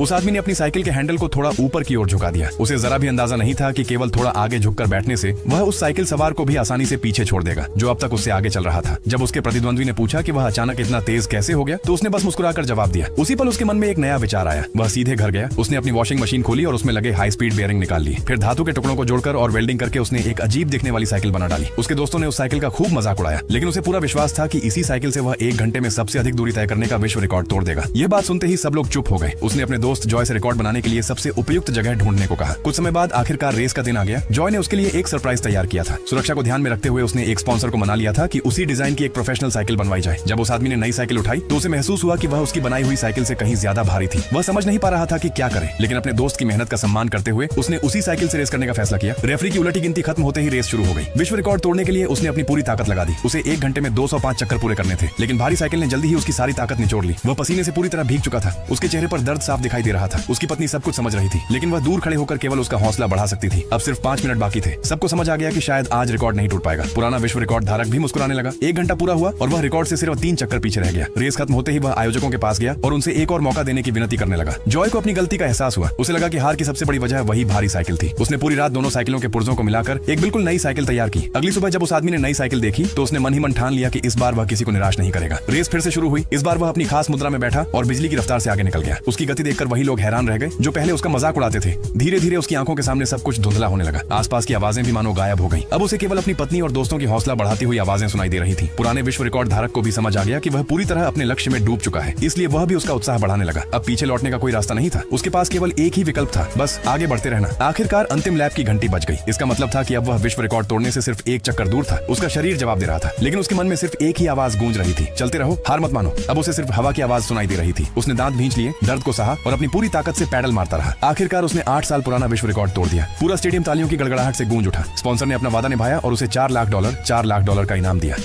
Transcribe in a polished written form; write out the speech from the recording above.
उस आदमी ने अपनी साइकिल के हैंडल को थोड़ा ऊपर की ओर झुका दिया। उसे जरा भी अंदाजा नहीं था कि केवल थोड़ा आगे झुककर बैठने से वह उस साइकिल सवार को भी आसानी से पीछे छोड़ देगा जो अब तक उससे आगे चल रहा था। जब उसके प्रतिद्वंद्वी ने पूछा कि वह अचानक इतना तेज कैसे हो गया, तो उसने बस मुस्कुराकर जवाब दिया। उसी पल उसके मन में एक नया विचार आया। वह सीधे घर गया, उसने अपनी वॉशिंग मशीन खोली और उसमें लगे हाई स्पीड बेयरिंग निकाल ली। फिर धातु के टुकड़ों को जोड़कर और वेल्डिंग करके उसने एक अजीब दिखने वाली साइकिल बना डाली। उसके दोस्तों ने उस साइकिल का खूब मजाक उड़ाया, लेकिन उसे पूरा विश्वास था कि इसी साइकिल से वह 1 घंटे में सबसे अधिक दूरी तय करने का विश्व रिकॉर्ड तोड़ देगा। यह बात सुनते ही सब लोग चुप हो गए। उसने अपने दोस्त जॉय से रिकॉर्ड बनाने के लिए सबसे उपयुक्त जगह ढूंढने को कहा। कुछ समय बाद आखिरकार रेस का दिन आ गया। जॉय ने उसके लिए एक सरप्राइज तैयार किया था। सुरक्षा को ध्यान में रखते हुए उसने एक स्पॉन्सर को मना लिया था कि उसी डिजाइन की एक प्रोफेशनल साइकिल बनवाई जाए। जब उस आदमी ने नई साइकिल उठाई तो उसे महसूस हुआ कि वह उसकी बनाई हुई साइकिल से कहीं ज्यादा भारी थी। वह समझ नहीं पा रहा था कि क्या करे, लेकिन अपने दोस्त की मेहनत का सम्मान करते हुए उसने उसी साइकिल से रेस करने का फैसला किया। रेफरी की उलटी गिनती खत्म होते ही रेस शुरू हो गई। विश्व रिकॉर्ड तोड़ने के लिए उसने अपनी पूरी ताकत लगा दी। उसे 1 घंटे में 205 चक्कर पूरे करने थे, लेकिन भारी साइकिल ने जल्दी ही उसकी सारी ताकत निचोड़ ली। वह पसीने से पूरी तरह भीग चुका था। उसके चेहरे पर दर्द साफ दिखाई दे रहा था। उसकी पत्नी सब कुछ समझ रही थी, लेकिन वह दूर खड़े होकर केवल उसका हौसला बढ़ा सकती थी। अब सिर्फ 5 मिनट बाकी थे। सबको समझ आ गया कि शायद आज रिकॉर्ड नहीं टूट पाएगा। पुराना विश्व रिकॉर्ड धारक भी मुस्कुराने लगा। 1 घंटा पूरा हुआ और वह रिकॉर्ड से सिर्फ 3 चक्कर पीछे रह गया। रेस खत्म होते ही वह आयोजकों के पास गया और उनसे एक और मौका देने की विनती करने लगा। जॉय को अपनी गलती का एहसास हुआ। उसे लगा कि हार की सबसे बड़ी वजह वही भारी साइकिल थी। उसने पूरी रात दोनों साइकिलों के पुर्जों को मिलाकर एक बिल्कुल नई साइकिल तैयार की। अगली सुबह जब उस आदमी ने नई साइकिल देखी तो उसने मन ही मन ठान लिया कि इस बार वह किसी को निराश नहीं करेगा। रेस फिर से शुरू हुई। इस बार वह अपनी खास मुद्रा में बैठा और बिजली की रफ्तार से आगे निकल गया। उसकी गति देखकर वही लोग हैरान रह गए जो पहले उसका मजाक उड़ाते थे। धीरे धीरे उसकी आंखों के सामने सब कुछ धुंधला होने लगा। आसपास की आवाजें भी मानो गायब हो गईं। अब उसे केवल अपनी पत्नी और दोस्तों की हौसला बढ़ाती हुई आवाजें सुनाई दे रही थी। पुराने विश्व रिकॉर्ड धारक को भी समझ आ गया कि वह पूरी तरह अपने लक्ष्य में डूब चुका है, इसलिए वह भी उसका उत्साह बढ़ाने लगा। अब पीछे लौटने का कोई रास्ता नहीं था। उसके पास केवल एक ही विकल्प था, बस आगे बढ़ते रहना। आखिरकार अंतिम लैप की घंटी बज गई। इसका मतलब था कि अब वह विश्व रिकॉर्ड तोड़ने से सिर्फ 1 चक्कर दूर था। उसका शरीर जवाब दे रहा था, लेकिन उसके मन में सिर्फ एक ही आवाज गूंज रही थी, चलते रहो, हार मत मानो। अब उसे सिर्फ हवा की आवाज सुनाई दे रही थी। उसने दांत भींच लिए, दर्द को सहा और अपनी पूरी ताकत से पैडल मारता रहा। आखिरकार उसने 8 साल पुराना विश्व रिकॉर्ड तोड़ दिया। पूरा स्टेडियम तालियों की गड़गड़ाहट से गूंज उठा। स्पॉन्सर ने अपना वादा निभाया और उसे $4 लाख का इनाम दिया।